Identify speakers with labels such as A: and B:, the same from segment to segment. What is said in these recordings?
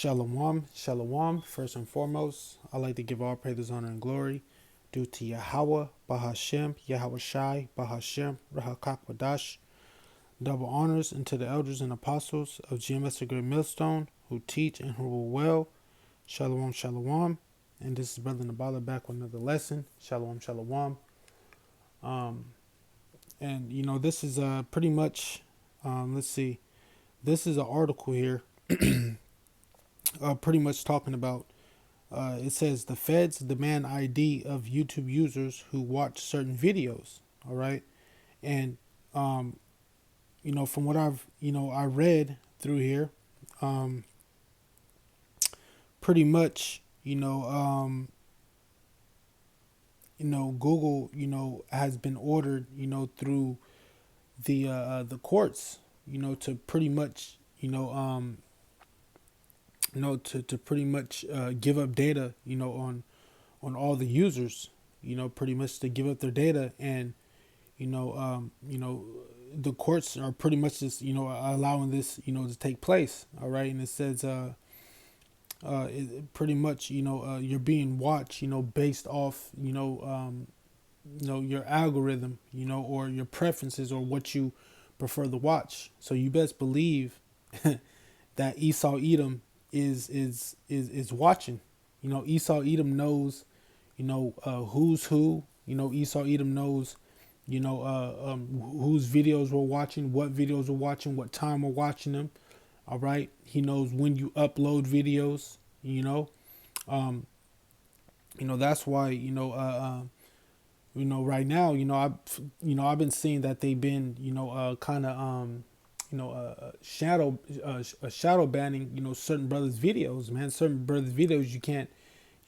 A: Shalom, shalom. First and foremost, I'd like to give all praises, honor, and glory due to Yahweh, Bahashem, Yahweh Shai, Bahashem, Rahakak double honors unto the elders and apostles of GMS the Great Millstone who teach and who rule well. Shalom, shalom. And this is Brother Nabala back with another lesson. Shalom, shalom. Um, and this is pretty much, let's see, this is an article here, pretty much talking about. It says the feds demand ID of YouTube users who watch certain videos. All right, and from what I read through here, um, pretty much, Google, has been ordered, through the courts, to pretty much, to pretty much give up data, on all the users, pretty much to give up their data. And the courts are pretty much just, allowing this, to take place. All right. And it says, pretty much, you're being watched, based off, your algorithm, or your preferences or what you prefer to watch. So you best believe that Esau Edom is watching. Esau Edom knows, who's who. Esau Edom knows, whose videos we're watching, what videos we're watching, what time we're watching them. All right. He knows when you upload videos, that's why, right now, I've been seeing that they've been, kind of, shadow banning, certain brothers' videos, man. Certain brothers' videos you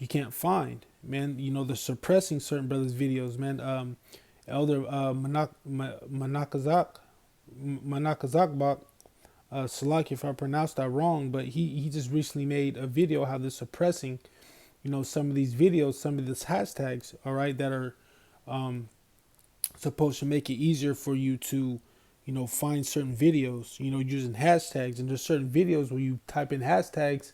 A: can't find, man. They're suppressing certain brothers' videos, man. Elder Manakazakbak, Salaki, if I pronounced that wrong, but he just recently made a video how they're suppressing, some of these videos, some of these hashtags, all right, that are supposed to make it easier for you to, find certain videos, using hashtags. And there's certain videos where you type in hashtags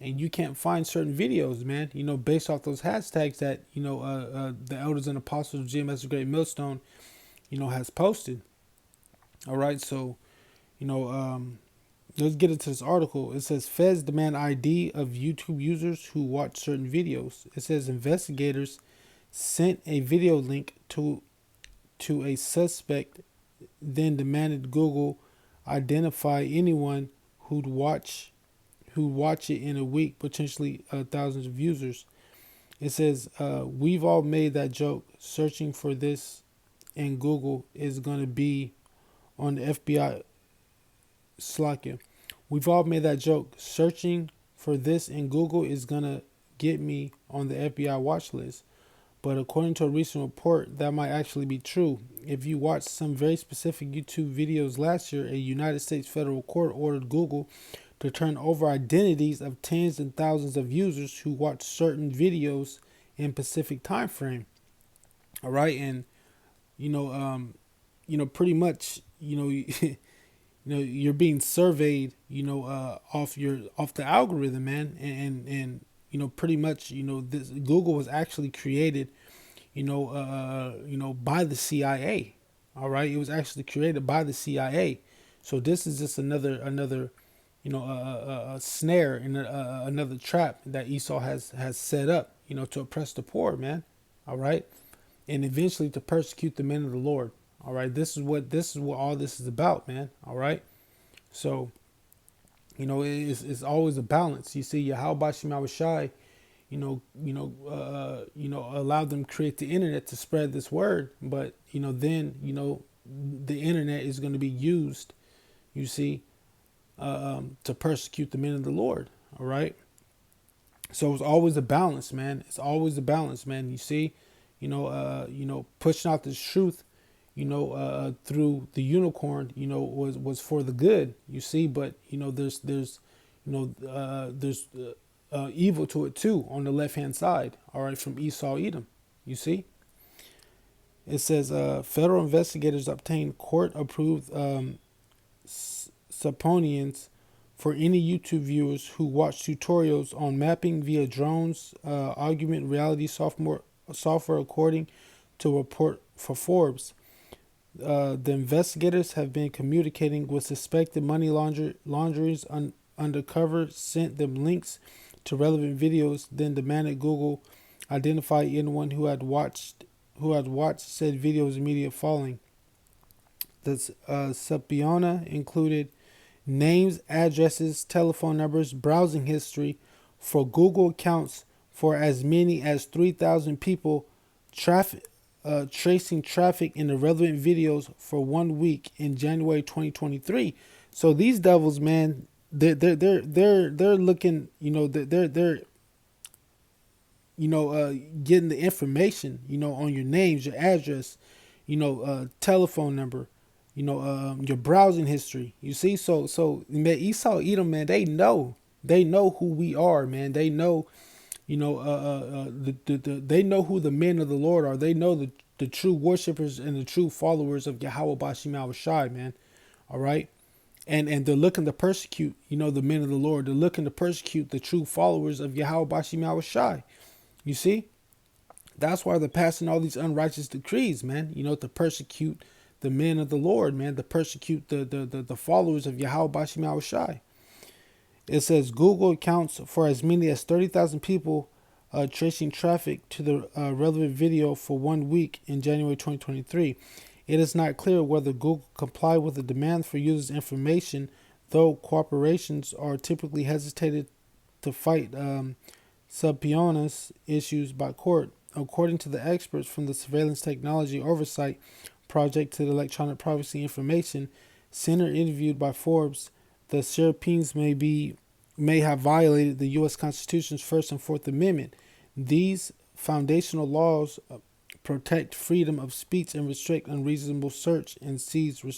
A: and you can't find certain videos, man, based off those hashtags that, the elders and apostles of GMS the Great Millstone, has posted. All right. So, let's get into this article. It says feds demand ID of YouTube users who watch certain videos. It says investigators sent a video link to a suspect, then demanded Google identify anyone who'd watch it in a week, potentially thousands of users. It says we've all made that joke. Searching for this in Google is going to be on the FBI. Slakia. We've all made that joke. Searching for this in Google is going to get me on the FBI watch list. But according to a recent report, that might actually be true. If you watched some very specific YouTube videos last year, a United States federal court ordered Google to turn over identities of tens and thousands of users who watch certain videos in Pacific time frame. All right, and pretty much, you're being surveyed, off the algorithm, man, and pretty much, this Google was actually created, by the CIA. All right, it was actually created by the CIA. So this is just another, a snare and another trap that Esau has set up, to oppress the poor, man. All right, and eventually to persecute the men of the Lord. All right, this is what all this is about, man. All right, so it's always a balance. You see, Yahweh Shai Shai, allowed them to create the internet to spread this word, but then the internet is going to be used, you see, to persecute the men of the Lord. All right, so it's always a balance, man. It's always a balance, man. You see, pushing out this truth, through the unicorn, was for the good, you see, but there's evil to it too on the left hand side. All right, from Esau Edom, you see. It says federal investigators obtained court approved subpoenas for any YouTube viewers who watch tutorials on mapping via drones, augmented reality software, according to a report for Forbes. The investigators have been communicating with suspected money launderers undercover, sent them links to relevant videos, then demanded Google identify anyone who had watched said videos immediate following. The subpoena included names, addresses, telephone numbers, browsing history for Google accounts for as many as 3,000 people, tracing traffic in the relevant videos for 1 week in January 2023. So these devils, man, they're looking, getting the information, on your names, your address, telephone number, your browsing history. You see, so man, Esau, Edom, man, they know who we are, man. They know, they know who the men of the Lord are. They know the true worshipers and the true followers of Yahweh Bashim Shai, man. All right. And they're looking to persecute, the men of the Lord. They're looking to persecute the true followers of Yahweh Bashim Shai. You see? That's why they're passing all these unrighteous decrees, man, to persecute the men of the Lord, man, to persecute the followers of Yahweh Bashim Shai. It says Google accounts for as many as 30,000 people, tracing traffic to the relevant video for 1 week in January 2023. It is not clear whether Google complied with the demand for users' information, though corporations are typically hesitated to fight subpoenas issues by court. According to the experts from the Surveillance Technology Oversight Project to the Electronic Privacy Information Center interviewed by Forbes, the subpoenas may have violated the U.S. Constitution's First and Fourth Amendment. These foundational laws protect freedom of speech and restrict unreasonable search and seizure,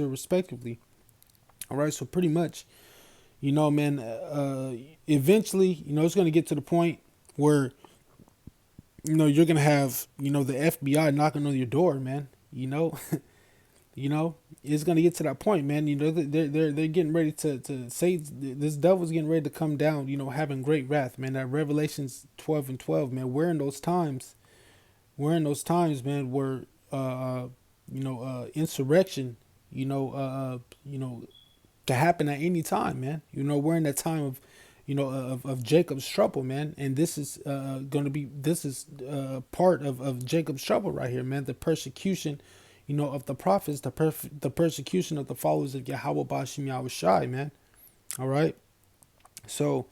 A: respectively. All right, so pretty much, man, eventually, it's going to get to the point where, you're going to have, the FBI knocking on your door, man, it's going to get to that point, man. They're getting ready to say this devil's getting ready to come down, having great wrath, man. That Revelations 12:12, man. We're in those times, man, where, insurrection, to happen at any time, man. We're in that time of, of Jacob's trouble, man. And this is part of Jacob's trouble right here, man. The persecution, of the prophets, the persecution of the followers of Yahweh Bashim Yahushai, man. All right. So,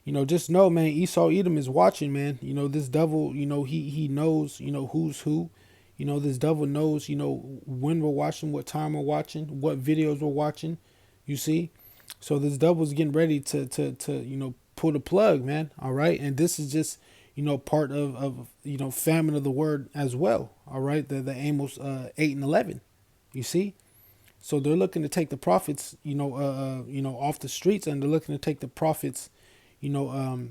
A: just know, man, Esau Edom is watching, man. This devil, he knows, who's who. This devil knows, when we're watching, what time we're watching, what videos we're watching. You see? So this devil's getting ready to pull the plug, man. All right. And this is just, part of famine of the word as well. All right. The Amos 8:11. You see? So they're looking to take the prophets, off the streets, and they're looking to take the prophets, offline,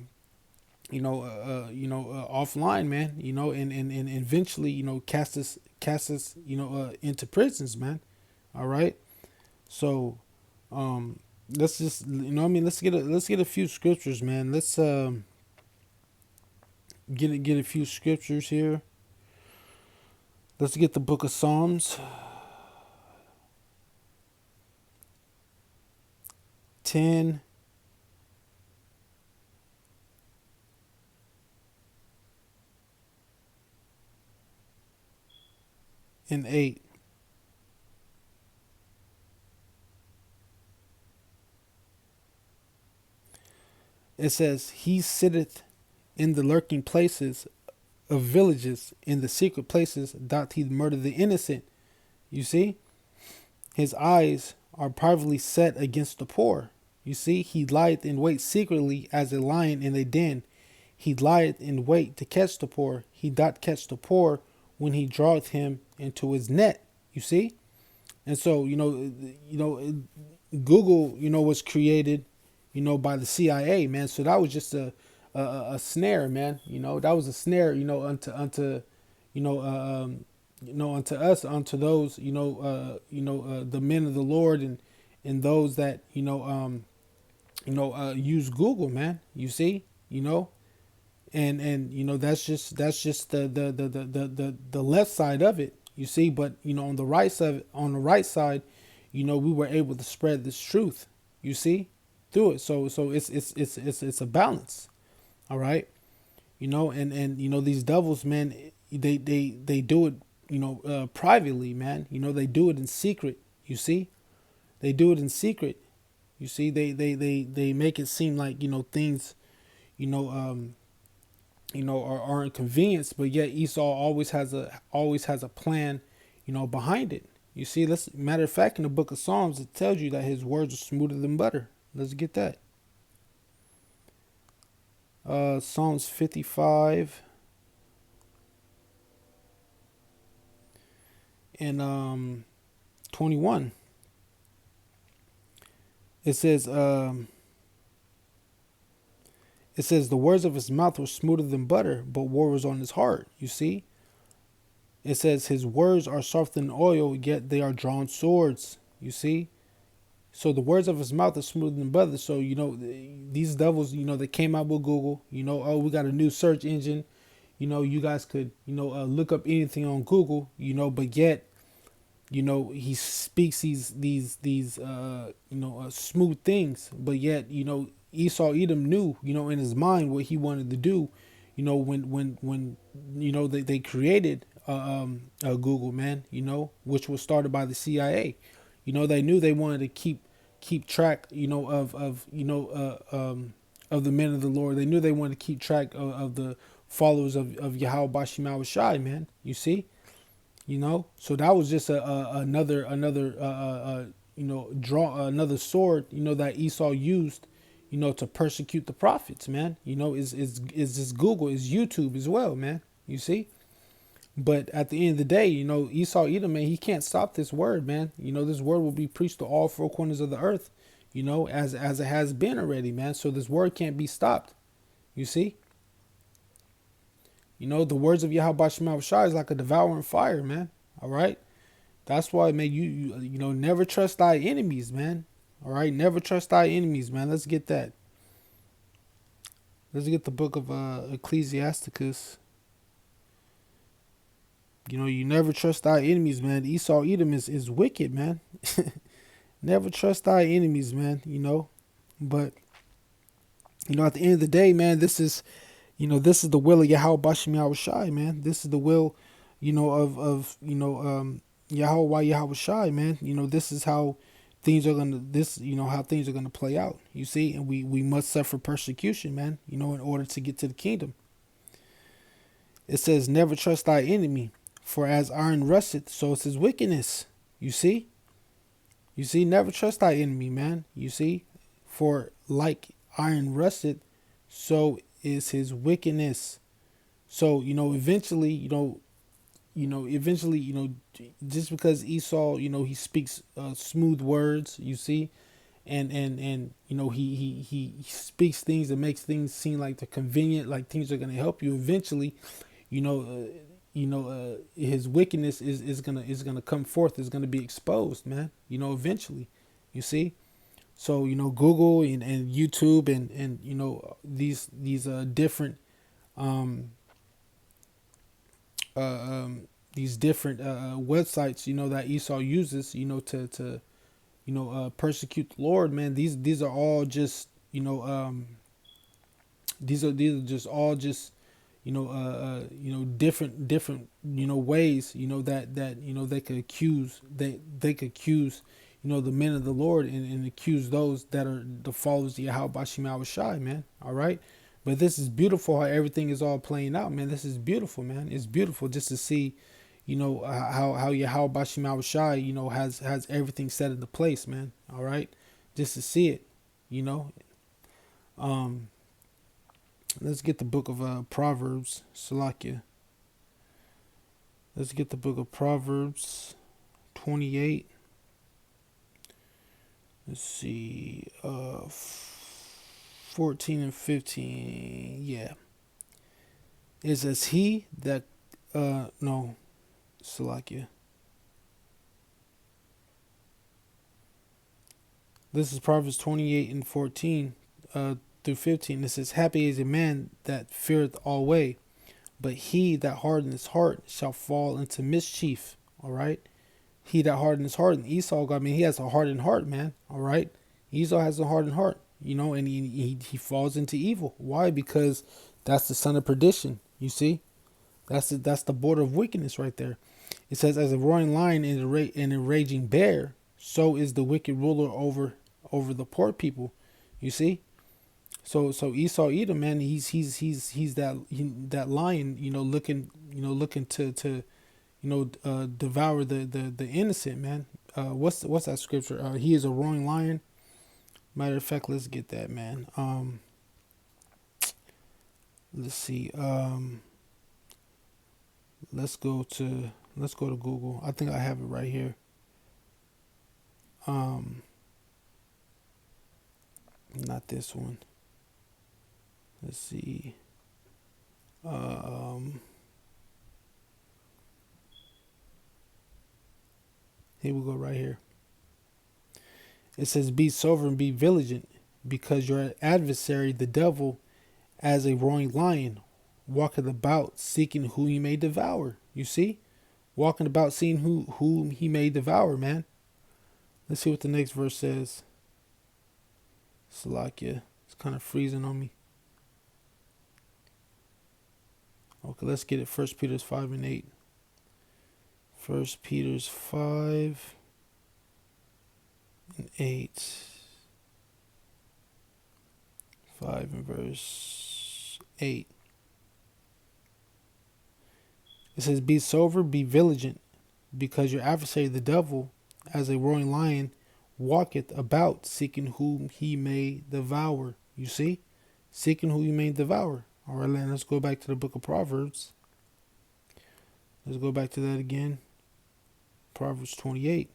A: man, and eventually, cast us, into prisons, man. All right. So, let's just, let's get a few scriptures, man. Let's, get a few scriptures here. Let's get the book of Psalms 10 and 8. It says, he sitteth in the lurking places of villages, in the secret places doth he murder the innocent. You see? His eyes are privately set against the poor. You see? He lieth in wait secretly as a lion in a den. He lieth in wait to catch the poor. He doth catch the poor when he draweth him into his net. You see? And so, Google, was created, by the CIA, man. So that was just a snare, man. That was a snare, unto unto us, unto those, the men of the Lord, and those that use Google, man. You see, and that's just the left side of it. You see, but on the right side, we were able to spread this truth. You see, through it. So it's a balance. All right, and these devils, man, they do it, privately, man. They do it in secret. You see, they do it in secret. You see, they make it seem like things, you know, um, are inconvenienced, but yet Esau always has a plan, behind it. You see, let's matter of fact, in the book of Psalms, it tells you that his words are smoother than butter. Let's get that. Psalms 55 and 21. It says, the words of his mouth were smoother than butter, but war was on his heart. You see, it says his words are softer than oil, yet they are drawn swords. You see, so the words of his mouth are smoother than butter. So these devils, they came out with Google. Oh, we got a new search engine. You guys could look up anything on Google. But yet he speaks these smooth things, but yet Esau Edom knew in his mind what he wanted to do. When they created Google, man, which was started by the CIA. They knew they wanted to keep track of the men of the Lord. They knew they wanted to keep track of the followers of Yahweh Bashim Shai, man. You see, so that was just another draw another sword that Esau used to persecute the prophets, man. Is this Google, is YouTube as well, man. You see, but at the end of the day, Esau Edom, man, he can't stop this word, man. This word will be preached to all four corners of the earth, as it has been already, man. So this word can't be stopped. You see. The words of Yahweh Shema Shai is like a devouring fire, man. All right. That's why, man, you never trust thy enemies, man. All right. Never trust thy enemies, man. Let's get that. Let's get the book of Ecclesiasticus. You never trust thy enemies, man. Esau Edom is wicked, man. Never trust thy enemies, man. But at the end of the day, man, this is the will of Yahweh Bashim Yahweh Shai, man. This is the will, of Yahweh Shai, man. This is how things are gonna play out. You see, and we must suffer persecution, man. In order to get to the kingdom. It says, "Never trust thy enemy, for as iron rusteth, so is his wickedness." You see, never trust thy enemy, man. You see, for like iron rusteth, so is his wickedness. So eventually, just because Esau, he speaks smooth words, you see, and he speaks things that makes things seem like they're convenient, like things are gonna help you. Eventually, his wickedness is gonna come forth, is gonna be exposed, man. Eventually, you see. So Google and YouTube and these different these different websites that Esau uses to persecute the Lord, man. These are all just these are just all just different ways that they could accuse they could accuse the men of the Lord and accuse those that are the followers of Yahweh Bashim Shai, man. All right. But this is beautiful how everything is all playing out, man. This is beautiful, man. It's beautiful just to see, how Yahweh Bashim Shai, has everything set into place, man. All right. Just to see it, let's get the book of Proverbs, Salakia. Let's get the book of Proverbs 28. Let's see, 14 and 15. Yeah. It says, he that, no, Salakia. This is Proverbs 28 and 14 through 15. It says, happy is a man that feareth always, but he that hardeneth his heart shall fall into mischief. All right. He that hardened his heart, and Esau, I mean, he has a hardened heart, man. All right. Esau has a hardened heart, and he falls into evil. Why? Because that's the son of perdition. You see, that's the border of wickedness right there. It says, as a roaring lion and a raging bear, so is the wicked ruler over the poor people. You see. So Esau Edom, man, he's that lion, looking to devour the innocent, man. What's that scripture? He is a roaring lion. Matter of fact, let's get that, man. Let's see. Let's go to Google. I think I have it right here. Not this one. Let's see. Here we go, right here. It says, be sober and be vigilant, because your adversary, the devil, as a roaring lion, walketh about seeking who he may devour. You see? Walking about seeing whom he may devour, man. Let's see what the next verse says. Salakia. It's kind of freezing on me. Okay, let's get it. 1 Peter 5 and 8. 1 Peter 5 and 8. 5 and verse 8. It says, be sober, be vigilant, because your adversary the devil, as a roaring lion, walketh about seeking whom he may devour. You see? Seeking who he may devour. All right, let's go back to the book of Proverbs. Let's go back to that again. Proverbs 28.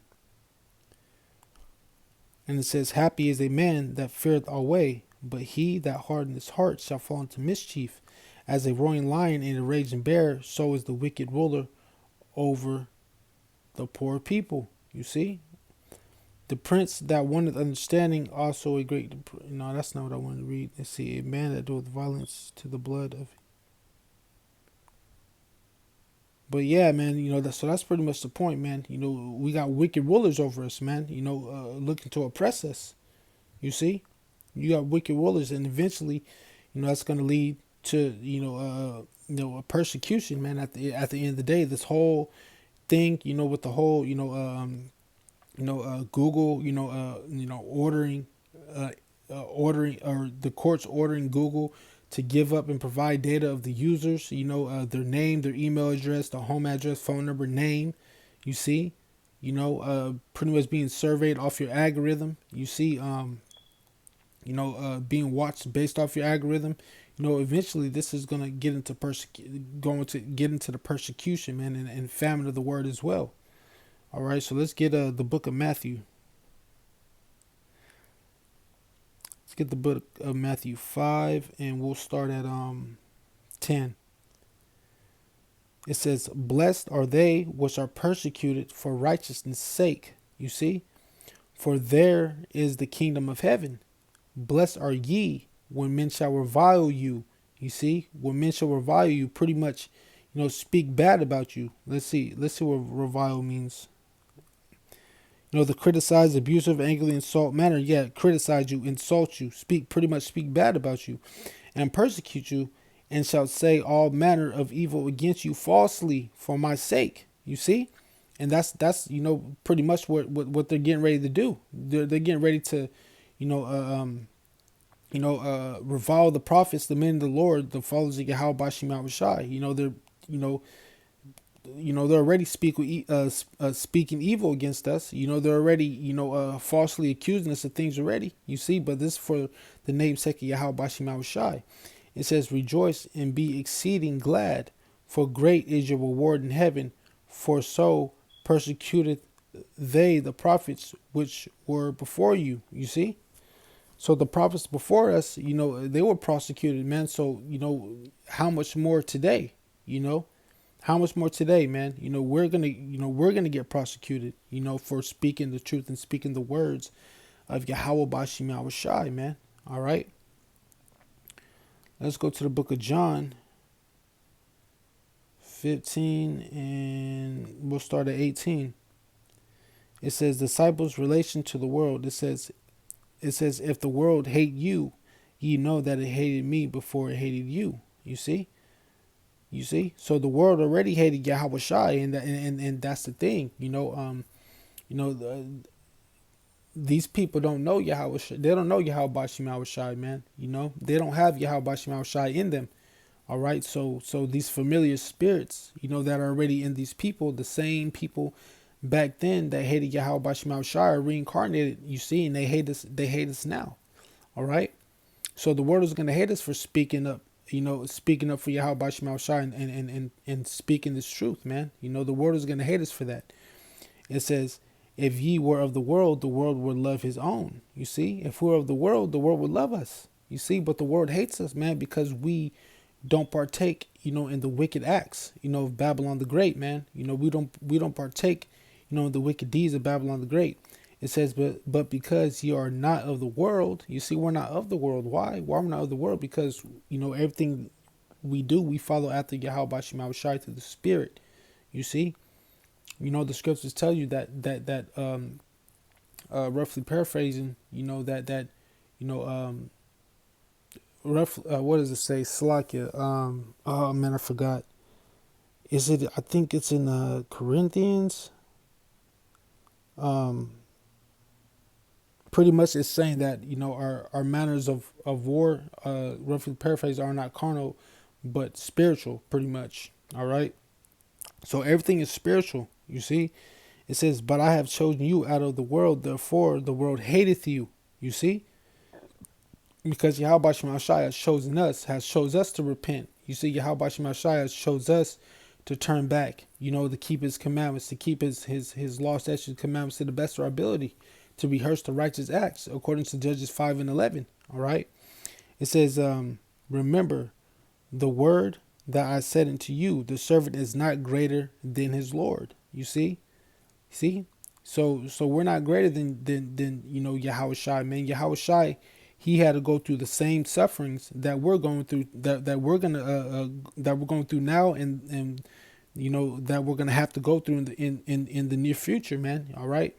A: And it says, happy is a man that feareth always, but he that hardeneth his heart shall fall into mischief. As a roaring lion and a raging bear, so is the wicked ruler over the poor people. You see? The prince that wanteth understanding, also a great... No, that's not what I wanted to read. Let's see. A man that doeth violence to the blood of... But yeah, man, so that's pretty much the point, man. We got wicked rulers over us, man, looking to oppress us. You see? You got wicked rulers, and eventually, that's going to lead to, a persecution, man, at the end of the day. This whole thing, with the whole, Google, ordering, or the courts ordering Google to give up and provide data of the users, their name, their email address, their home address, phone number, name. You see, pretty much being surveyed off your algorithm. You see, being watched based off your algorithm. Eventually this is going to get into the persecution, man, and famine of the word as well. All right, so let's get the book of Matthew. Let's get the book of Matthew 5, and we'll start at 10. It says, blessed are they which are persecuted for righteousness' sake. You see, for there is the kingdom of heaven. Blessed are ye when men shall revile you. You see, when men shall revile you, pretty much, speak bad about you. Let's see what revile means. The criticize, abusive, angry, insult manner. Yeah, criticize you, insult you, speak bad about you, and persecute you, and shall say all manner of evil against you falsely for my sake. You see, and that's pretty much what they're getting ready to do. They're getting ready to, revile the prophets, the men of the Lord, the followers of Yahweh Bashim Yahushai. They're already speaking evil against us. They're already, falsely accusing us of things already. You see, but this is for the namesake of Yahweh Bashim Yahushai. It says, rejoice and be exceeding glad, for great is your reward in heaven, for so persecuted they the prophets which were before you. You see? So the prophets before us, they were prosecuted, man. So, how much more today, How much more today, man? We're gonna get prosecuted, for speaking the truth and speaking the words of Yahweh Bashim Yahushai, man. All right. Let's go to the book of John 15, and we'll start at 18. It says, disciples' relation to the world. It says, if the world hate you, ye know that it hated me before it hated you. You see? You see? So the world already hated Yahweh Shai, and that's the thing. These people don't know Yahweh Shai. They don't know Yahweh Bashim Yahweh Shai, man. They don't have Yahweh Bashim Yahweh Shai in them. All right. So these familiar spirits, that are already in these people, the same people back then that hated Yahweh Bashim Yahweh Shai are reincarnated, you see, and they hate us now. All right. So the world is going to hate us for speaking up, speaking up for Yahweh Bashim Yahweh Shai and speaking this truth, man. The world is going to hate us for that. It says, if ye were of the world would love his own. You see, if we're of the world would love us. You see, but the world hates us, man, because we don't partake, in the wicked acts, of Babylon the Great, man. We don't partake, in the wicked deeds of Babylon the Great. It says, but because you are not of the world, you see, we're not of the world. Why? Why we're not of the world? Because, everything we do, we follow after Yahweh Bashim Yahweh Shai through the Spirit. You see? The scriptures tell you that roughly paraphrasing, what does it say? Slakia. Oh man, I forgot. Is it? I think it's in Corinthians. Pretty much it's saying that our manners of war, roughly paraphrased, are not carnal, but spiritual. Pretty much. All right. So everything is spiritual. You see, it says, but I have chosen you out of the world, therefore the world hateth you. You see, because Yahweh Bashim Yahshai has chosen us to repent. You see, Yahweh Bashim Yahshai has chosen us to turn back, to keep his commandments, to keep his law, statutes, commandments to the best of our ability, to rehearse the righteous acts, according to Judges 5 and 11. All right. It says, remember the word that I said unto you, the servant is not greater than his Lord. You see? So we're not greater than Yahweh Shai, man. Yahweh Shai, he had to go through the same sufferings that we're going through, that we're going through now, and that we're gonna have to go through in the near future, man. All right.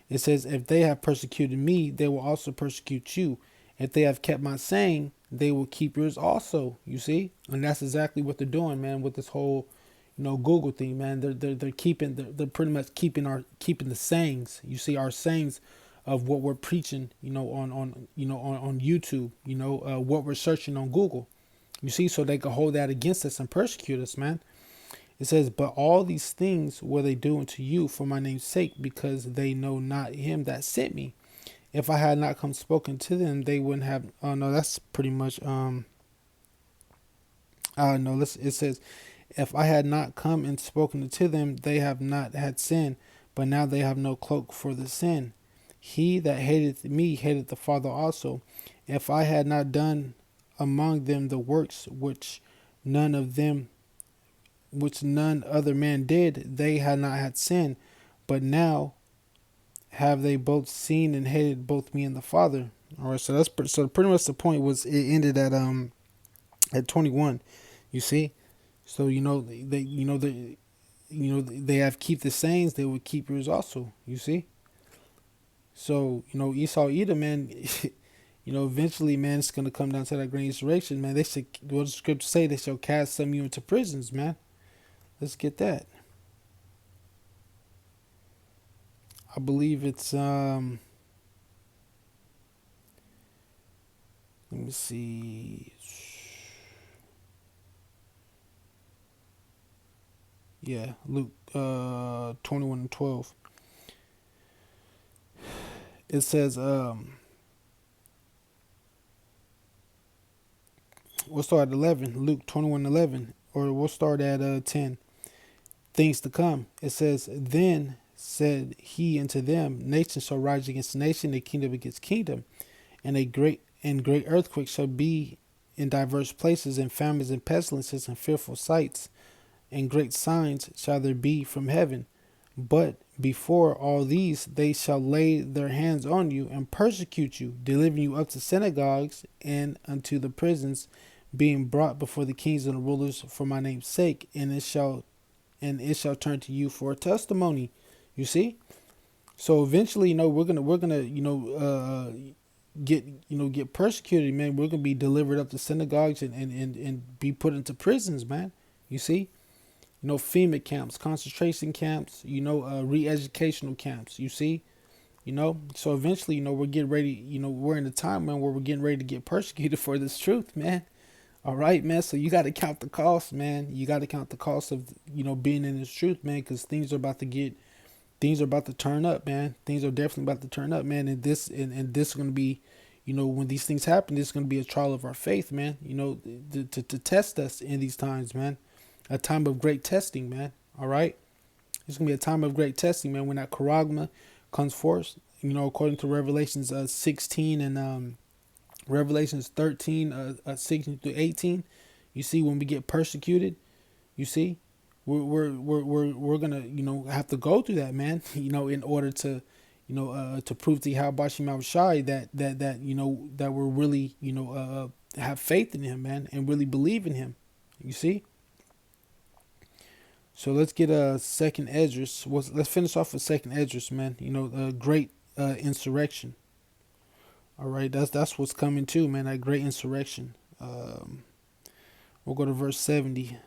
A: It says, if they have persecuted me, they will also persecute you. If they have kept my saying, they will keep yours also. You see, and that's exactly what they're doing, man. With this whole, Google thing, man. They're pretty much keeping the sayings. You see, our sayings of what we're preaching, on YouTube, what we're searching on Google. You see, so they can hold that against us and persecute us, man. It says, but all these things will they do unto you for my name's sake, because they know not him that sent me. If I had not come spoken to them, they wouldn't have. Oh no, that's pretty much. No, it says, if I had not come and spoken to them, they have not had sin, but now they have no cloak for the sin. He that hateth me hated the Father also. If I had not done among them the works which none other man did, they had not had sin, but now have they both seen and hated both me and the Father. All right, so pretty much the point was, it ended at 21. You see, so they have keep the sayings, they would keep yours also. You see, so Esau Edom, man. Eventually, man, it's gonna come down to that great insurrection, man. They should, what does the scripture say? They shall cast some of you into prisons, man. Let's get that. I believe it's let me see. Yeah, Luke 21 and 12. It says we'll start at 11. Luke 21:11, or we'll start at 10. Things to come. It says, then said he unto them, nation shall rise against nation, and kingdom against kingdom, and great earthquakes shall be in diverse places, and famines and pestilences and fearful sights, and great signs shall there be from heaven, But before all these, they shall lay their hands on you and persecute you, delivering you up to synagogues and unto the prisons, being brought before the kings and the rulers for my name's sake, and it shall turn to you for a testimony. You see? So eventually, we're gonna get persecuted, man. We're gonna be delivered up to synagogues and be put into prisons, man. You see? FEMA camps, concentration camps, re-educational camps. You see? So eventually, we're getting ready, we're in a time, man, where we're getting ready to get persecuted for this truth, man. All right, man. So you got to count the cost, man. You got to count the cost of, being in this truth, man, because things are about to turn up, man. Things are definitely about to turn up, man. And this is going to be, when these things happen, this is going to be a trial of our faith, man. To test us in these times, man. A time of great testing, man. All right. It's going to be a time of great testing, man. When that charagma comes forth, according to Revelations 16 and Revelations 13, 16 through 18. You see, when we get persecuted, you see, we're gonna have to go through that, man. In order to to prove to Yahweh Shai Shai that we're really have faith in Him, man, and really believe in Him. You see. So let's get a second Esdras. Let's finish off with second Esdras, man. A great insurrection. All right, that's what's coming too, man. That great insurrection. We'll go to verse 70.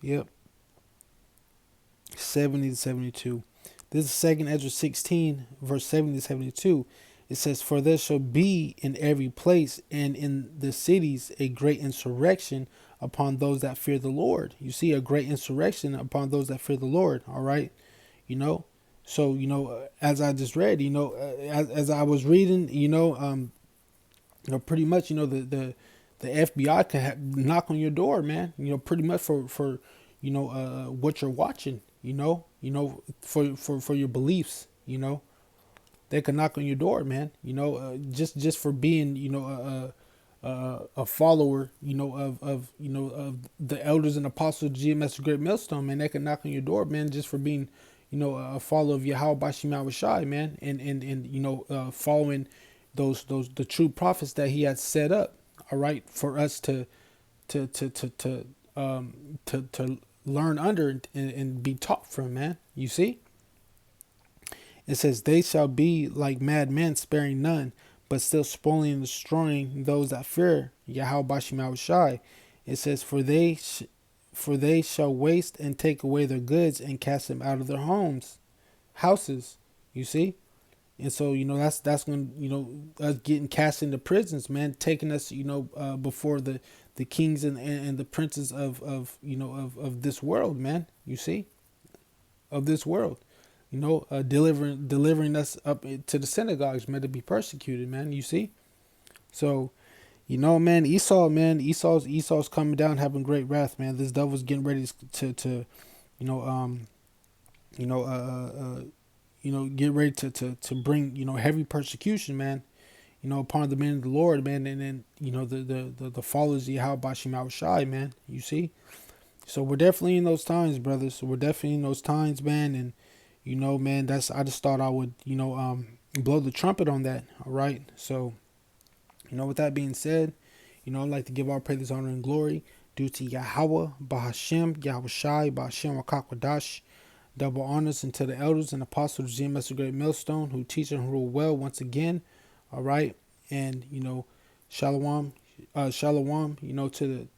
A: Yep, 70 to 72. This is second Ezra 16, verse 70 to 72. It says, "For there shall be in every place and in the cities a great insurrection upon those that fear the Lord." You see, a great insurrection upon those that fear the Lord. All right, you know. So as I just read, as I was reading, pretty much, the FBI can knock on your door, man. Pretty much for what you're watching. For your beliefs. They can knock on your door, man. Just for being a follower, of the elders and apostles of GMS Great Millstone, man. They can knock on your door, man, just for being a follower of Yahweh Bashim Shai, man, and following the true prophets that he had set up. All right, for us to learn under and be taught from, man. You see, it says, "They shall be like madmen, sparing none, but still spoiling and destroying those that fear Yahweh Bashim Shai." It says, for they shall waste and take away their goods and cast them out of their houses. You see? And so, that's when, us getting cast into prisons, man, taking us, before the kings and the princes of this world, man. You see? Of this world. Delivering us up to the synagogues, man, to be persecuted, man. You see? So, man, Esau's coming down having great wrath, man. This devil's getting ready to get ready to bring, heavy persecution, man, upon the men of the Lord, man, and then, the followers of Yahweh Bashim Shai, man. You see? So we're definitely in those times, brothers. So we're definitely in those times, man, and man, I just thought I would, blow the trumpet on that. All right. So, with that being said, I'd like to give all praise, honor, and glory due to Yahweh, Bahashem, Yahweh Shai, Bahashem, Wakakwadash. Double honors into the elders and apostles of GMS Great Millstone who teach and rule well once again. All right. And, shalom, to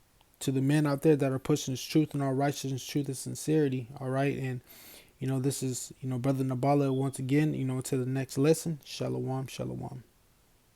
A: the men out there that are pushing this truth and all righteousness, truth and sincerity. All right. And, this is, Brother Nabala once again, to the next lesson. Shalom, shalom.